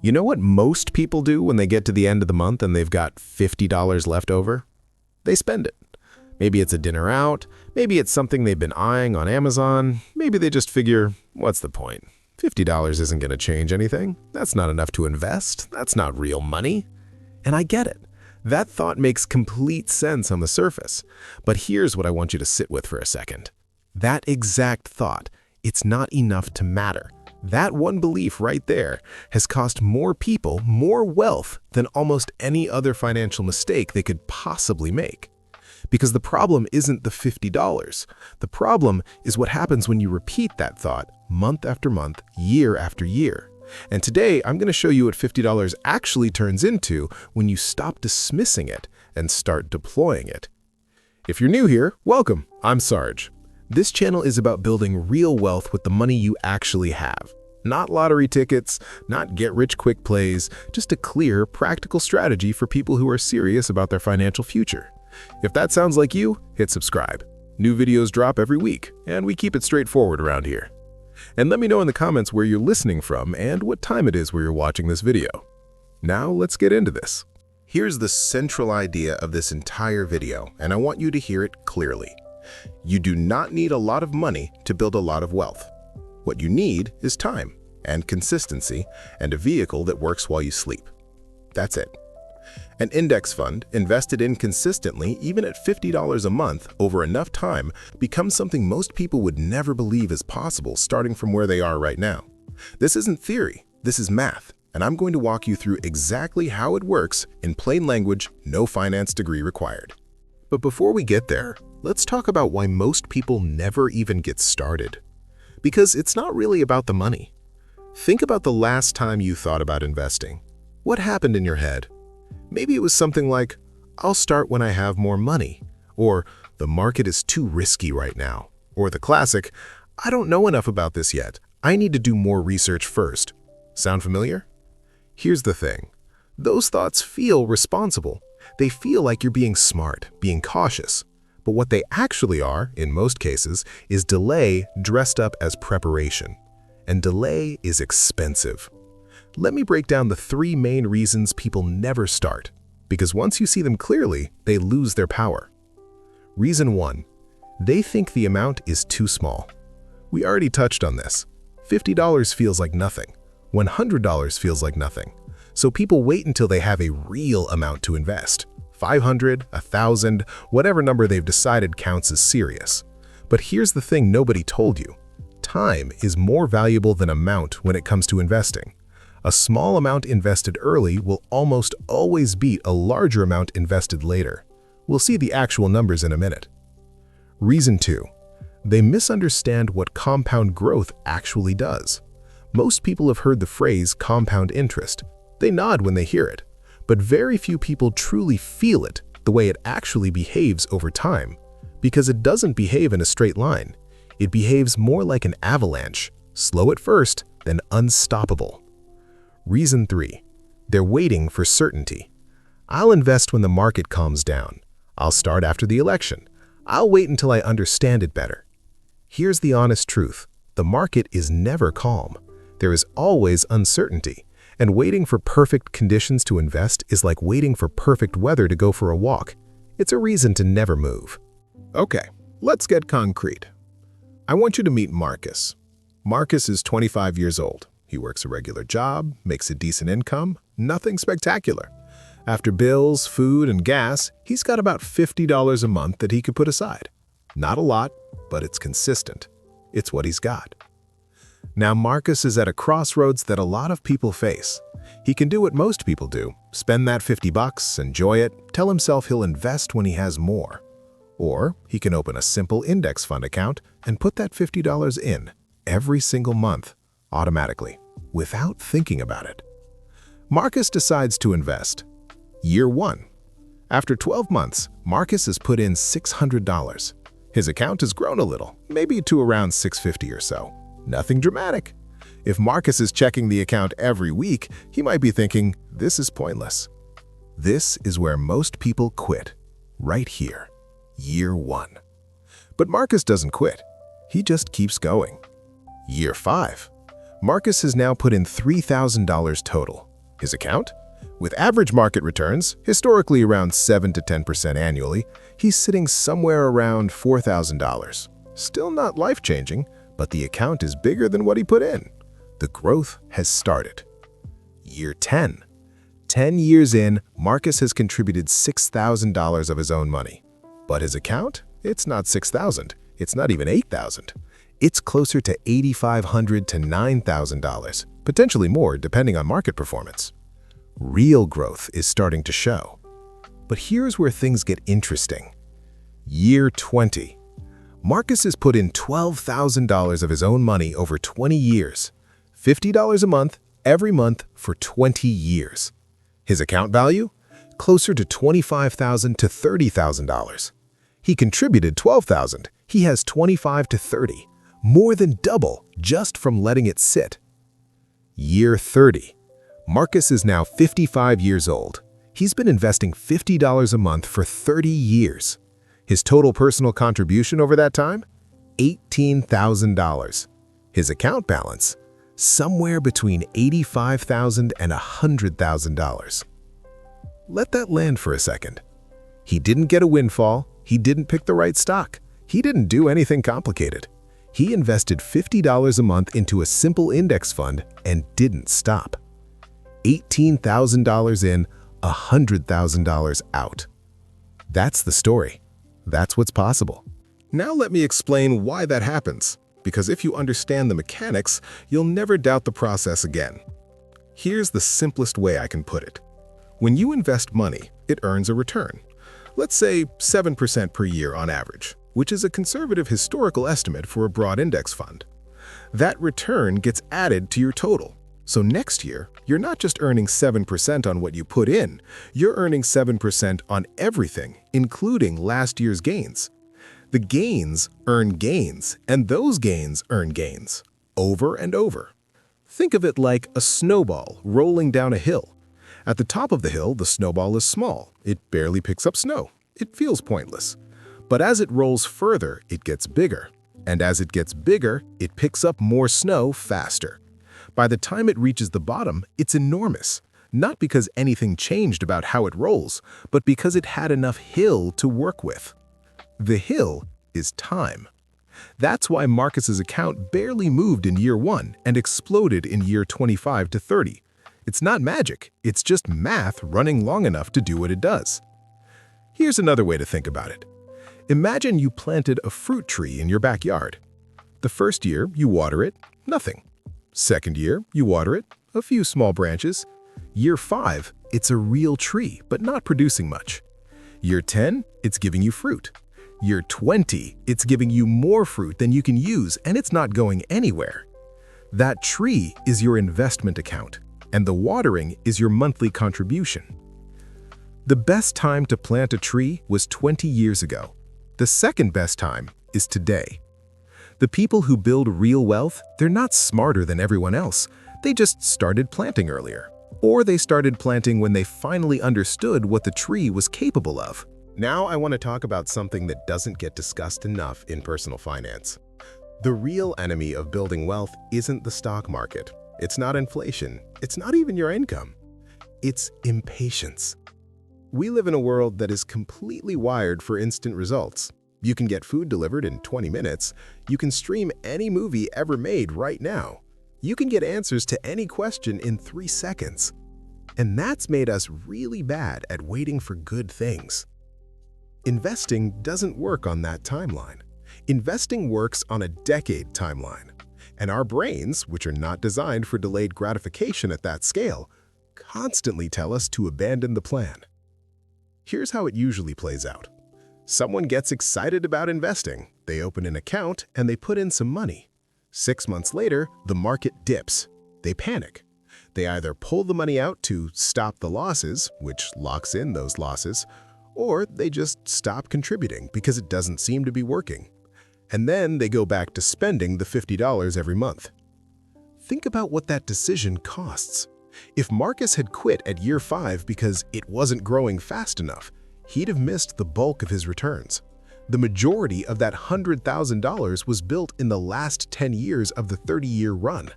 You know what most people do when they get to the end of the month and they've got $50 left over? They spend it. Maybe it's a dinner out, maybe it's something they've been eyeing on Amazon, maybe they just figure, what's the point? $50 isn't going to change anything. That's not enough to invest. That's not real money. And I get it. That thought makes complete sense on the surface. But here's what I want you to sit with for a second. That exact thought, it's not enough to matter. That one belief right there has cost more people more wealth than almost any other financial mistake they could possibly make. Because the problem isn't the $50. The problem is what happens when you repeat that thought month after month, year after year. And today, I'm going to show you what $50 actually turns into when you stop dismissing it and start deploying it. If you're new here, welcome. I'm Sarge. This channel is about building real wealth with the money you actually have. Not lottery tickets, not get-rich-quick plays, just a clear, practical strategy for people who are serious about their financial future. If that sounds like you, hit subscribe. New videos drop every week, and we keep it straightforward around here. And let me know in the comments where you're listening from and what time it is where you're watching this video. Now let's get into this. Here's the central idea of this entire video, and I want you to hear it clearly. You do not need a lot of money to build a lot of wealth. What you need is time and consistency and a vehicle that works while you sleep. That's it. An index fund invested in consistently, even at $50 a month over enough time, becomes something most people would never believe is possible starting from where they are right now. This isn't theory, this is math, and I'm going to walk you through exactly how it works in plain language, no finance degree required. But before we get there, let's talk about why most people never even get started. Because it's not really about the money. Think about the last time you thought about investing. What happened in your head? Maybe it was something like, I'll start when I have more money, or the market is too risky right now, or the classic, I don't know enough about this yet. I need to do more research first. Sound familiar? Here's the thing. Those thoughts feel responsible. They feel like you're being smart, being cautious. But what they actually are, in most cases, is delay dressed up as preparation. And delay is expensive. Let me break down the 3 main reasons people never start, because once you see them clearly, they lose their power. Reason 1. They think the amount is too small. We already touched on this. $50 feels like nothing. $100 feels like nothing. So people wait until they have a real amount to invest. 500, 1,000, whatever number they've decided counts as serious. But here's the thing nobody told you. Time is more valuable than amount when it comes to investing. A small amount invested early will almost always beat a larger amount invested later. We'll see the actual numbers in a minute. Reason 2. They misunderstand what compound growth actually does. Most people have heard the phrase compound interest. They nod when they hear it, but very few people truly feel it the way it actually behaves over time, because it doesn't behave in a straight line. It behaves more like an avalanche, slow at first, then unstoppable. Reason 3. They're waiting for certainty. I'll invest when the market calms down. I'll start after the election. I'll wait until I understand it better. Here's the honest truth. The market is never calm. There is always uncertainty, and waiting for perfect conditions to invest is like waiting for perfect weather to go for a walk. It's a reason to never move. Okay, let's get concrete. I want you to meet Marcus. Marcus is 25 years old. He works a regular job, makes a decent income, nothing spectacular. After bills, food, and gas, he's got about $50 a month that he could put aside. Not a lot, but it's consistent. It's what he's got. Now Marcus is at a crossroads that a lot of people face. He can do what most people do, spend that $50, enjoy it, tell himself he'll invest when he has more. Or he can open a simple index fund account and put that $50 in every single month, automatically, without thinking about it. Marcus decides to invest. Year 1. After 12 months, Marcus has put in $600. His account has grown a little, maybe to around $650 or so. Nothing dramatic. If Marcus is checking the account every week, he might be thinking, this is pointless. This is where most people quit, right here, Year 1. But Marcus doesn't quit. He just keeps going. Year 5. Marcus has now put in $3,000 total. His account? With average market returns, historically around 7 to 10% annually, he's sitting somewhere around $4,000. Still not life-changing, but the account is bigger than what he put in. The growth has started. Year 10. 10 years in, Marcus has contributed $6,000 of his own money. But his account? It's not $6,000. It's not even $8,000. It's closer to $8,500 to $9,000, potentially more depending on market performance. Real growth is starting to show. But here's where things get interesting. Year 20. Marcus has put in $12,000 of his own money over 20 years, $50 a month, every month for 20 years. His account value? Closer to $25,000 to $30,000. He contributed $12,000. He has $25,000 to $30,000, more than double just from letting it sit. Year 30. Marcus is now 55 years old. He's been investing $50 a month for 30 years. His total personal contribution over that time? $18,000. His account balance? Somewhere between $85,000 and $100,000. Let that land for a second. He didn't get a windfall. He didn't pick the right stock. He didn't do anything complicated. He invested $50 a month into a simple index fund and didn't stop. $18,000 in, $100,000 out. That's the story. That's what's possible. Now let me explain why that happens, because if you understand the mechanics, you'll never doubt the process again. Here's the simplest way I can put it. When you invest money, it earns a return. Let's say 7% per year on average, which is a conservative historical estimate for a broad index fund. That return gets added to your total. So next year, you're not just earning 7% on what you put in, you're earning 7% on everything, including last year's gains. The gains earn gains, and those gains earn gains, over and over. Think of it like a snowball rolling down a hill. At the top of the hill, the snowball is small. It barely picks up snow. It feels pointless. But as it rolls further, it gets bigger. And as it gets bigger, it picks up more snow faster. By the time it reaches the bottom, it's enormous, not because anything changed about how it rolls, but because it had enough hill to work with. The hill is time. That's why Marcus's account barely moved in year 1 and exploded in year 25 to 30. It's not magic, it's just math running long enough to do what it does. Here's another way to think about it. Imagine you planted a fruit tree in your backyard. The first year, you water it, nothing. Second year, you water it, a few small branches. Year 5, it's a real tree, but not producing much. Year 10, it's giving you fruit. Year 20, it's giving you more fruit than you can use, and it's not going anywhere. That tree is your investment account, and the watering is your monthly contribution. The best time to plant a tree was 20 years ago. The second best time is today. The people who build real wealth, they're not smarter than everyone else. They just started planting earlier. Or they started planting when they finally understood what the tree was capable of. Now I want to talk about something that doesn't get discussed enough in personal finance. The real enemy of building wealth isn't the stock market. It's not inflation. It's not even your income. It's impatience. We live in a world that is completely wired for instant results. You can get food delivered in 20 minutes. You can stream any movie ever made right now. You can get answers to any question in 3 seconds. And that's made us really bad at waiting for good things. Investing doesn't work on that timeline. Investing works on a decade timeline. And our brains, which are not designed for delayed gratification at that scale, constantly tell us to abandon the plan. Here's how it usually plays out. Someone gets excited about investing. They open an account and they put in some money. 6 months later, the market dips. They panic. They either pull the money out to stop the losses, which locks in those losses, or they just stop contributing because it doesn't seem to be working. And then they go back to spending the $50 every month. Think about what that decision costs. If Marcus had quit at year 5 because it wasn't growing fast enough, he'd have missed the bulk of his returns. The majority of that $100,000 was built in the last 10 years of the 30-year run.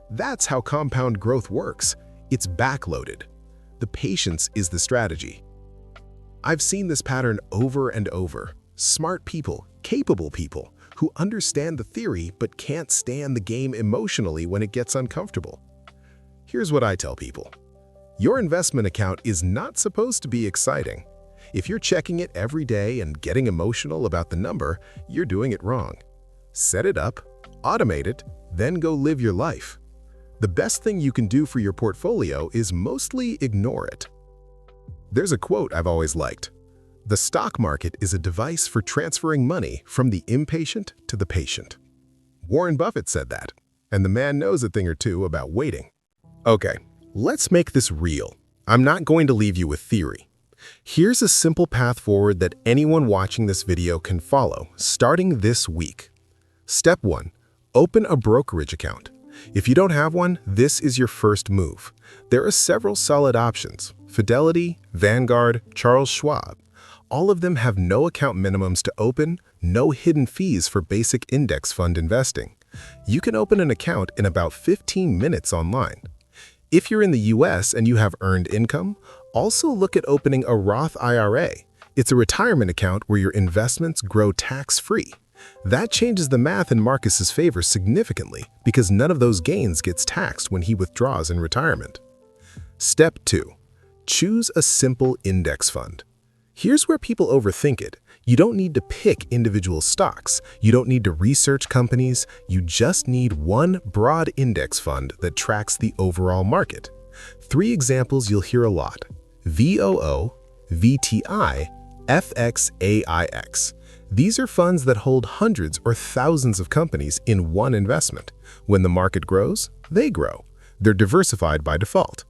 That's how compound growth works. It's backloaded. The patience is the strategy. I've seen this pattern over and over. Smart people, capable people, who understand the theory but can't stand the game emotionally when it gets uncomfortable. Here's what I tell people. Your investment account is not supposed to be exciting. If you're checking it every day and getting emotional about the number, you're doing it wrong. Set it up, automate it, then go live your life. The best thing you can do for your portfolio is mostly ignore it. There's a quote I've always liked. The stock market is a device for transferring money from the impatient to the patient. Warren Buffett said that, and the man knows a thing or two about waiting. Okay, let's make this real. I'm not going to leave you with theory. Here's a simple path forward that anyone watching this video can follow, starting this week. Step 1. Open a brokerage account. If you don't have one, this is your first move. There are several solid options: Fidelity, Vanguard, Charles Schwab. All of them have no account minimums to open, no hidden fees for basic index fund investing. You can open an account in about 15 minutes online. If you're in the US and you have earned income, also look at opening a Roth IRA. It's a retirement account where your investments grow tax-free. That changes the math in Marcus's favor significantly because none of those gains gets taxed when he withdraws in retirement. Step 2. Choose a simple index fund. Here's where people overthink it. You don't need to pick individual stocks. You don't need to research companies. You just need one broad index fund that tracks the overall market. 3 examples you'll hear a lot: VOO, VTI, FXAIX. These are funds that hold hundreds or thousands of companies in one investment. When the market grows, they grow. They're diversified by default.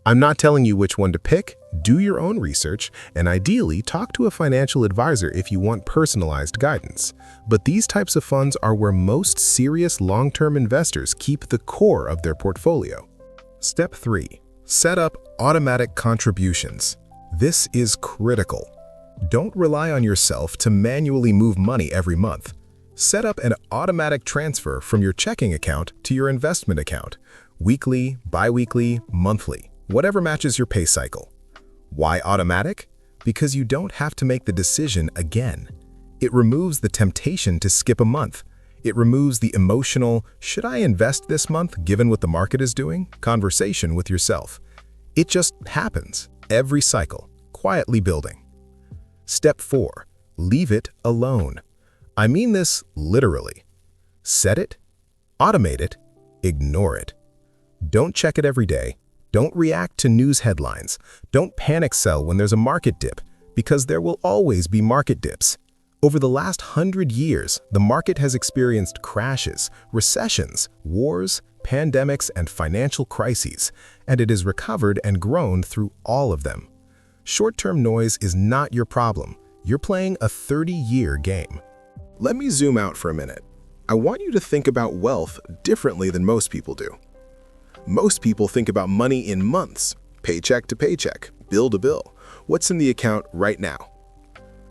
I'm not telling you which one to pick. Do your own research, and ideally talk to a financial advisor if you want personalized guidance. But these types of funds are where most serious long-term investors keep the core of their portfolio. Step 3. Set up automatic contributions. This is critical. Don't rely on yourself to manually move money every month. Set up an automatic transfer from your checking account to your investment account, weekly, bi-weekly, monthly, whatever matches your pay cycle. Why automatic? Because you don't have to make the decision again. It removes the temptation to skip a month. It removes the emotional, should I invest this month given what the market is doing, conversation with yourself. It just happens, every cycle, quietly building. Step 4. Leave it alone. I mean this literally. Set it, automate it, ignore it. Don't check it every day. Don't react to news headlines. Don't panic sell when there's a market dip, because there will always be market dips. Over the last 100 years, the market has experienced crashes, recessions, wars, pandemics, and financial crises, and it has recovered and grown through all of them. Short-term noise is not your problem. You're playing a 30-year game. Let me zoom out for a minute. I want you to think about wealth differently than most people do. Most people think about money in months, paycheck to paycheck, bill to bill. What's in the account right now?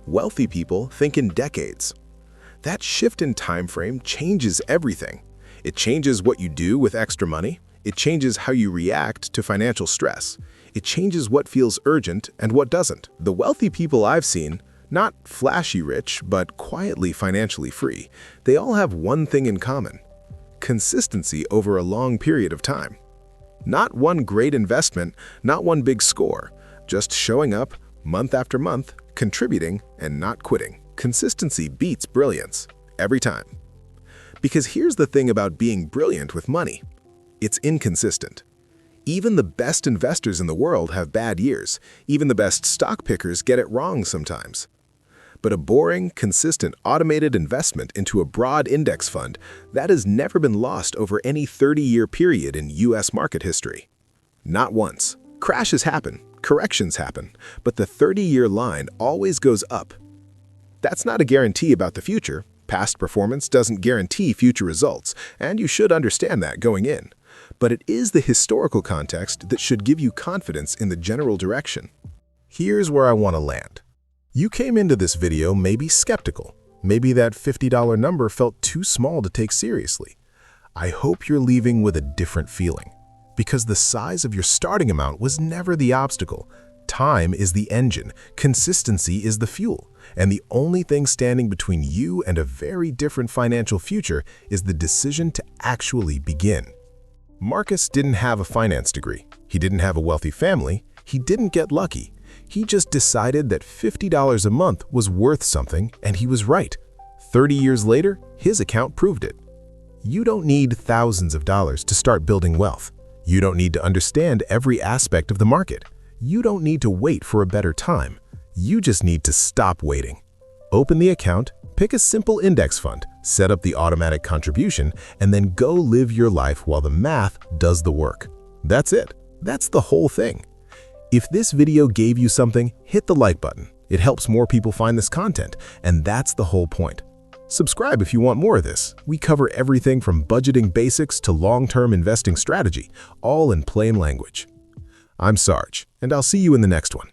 Wealthy people think in decades. That shift in time frame changes everything. It changes what you do with extra money. It changes how you react to financial stress. It changes what feels urgent and what doesn't. The wealthy people I've seen, not flashy rich, but quietly financially free, they all have one thing in common: consistency over a long period of time. Not one great investment, not one big score, just showing up month after month, contributing and not quitting. Consistency beats brilliance every time. Because here's the thing about being brilliant with money: it's inconsistent. Even the best investors in the world have bad years. Even the best stock pickers get it wrong sometimes. But a boring, consistent, automated investment into a broad index fund, that has never been lost over any 30-year period in US market history. Not once. Crashes happen, corrections happen, but the 30-year line always goes up. That's not a guarantee about the future. Past performance doesn't guarantee future results, and you should understand that going in. But it is the historical context that should give you confidence in the general direction. Here's where I want to land. You came into this video maybe skeptical. Maybe that $50 number felt too small to take seriously. I hope you're leaving with a different feeling. Because the size of your starting amount was never the obstacle. Time is the engine, consistency is the fuel, and the only thing standing between you and a very different financial future is the decision to actually begin. Marcus didn't have a finance degree. He didn't have a wealthy family. He didn't get lucky. He just decided that $50 a month was worth something, and he was right. 30 years later, his account proved it. You don't need thousands of dollars to start building wealth. You don't need to understand every aspect of the market. You don't need to wait for a better time. You just need to stop waiting. Open the account, pick a simple index fund, set up the automatic contribution, and then go live your life while the math does the work. That's it. That's the whole thing. If this video gave you something, hit the like button. It helps more people find this content, and that's the whole point. Subscribe if you want more of this. We cover everything from budgeting basics to long-term investing strategy, all in plain language. I'm Sarge, and I'll see you in the next one.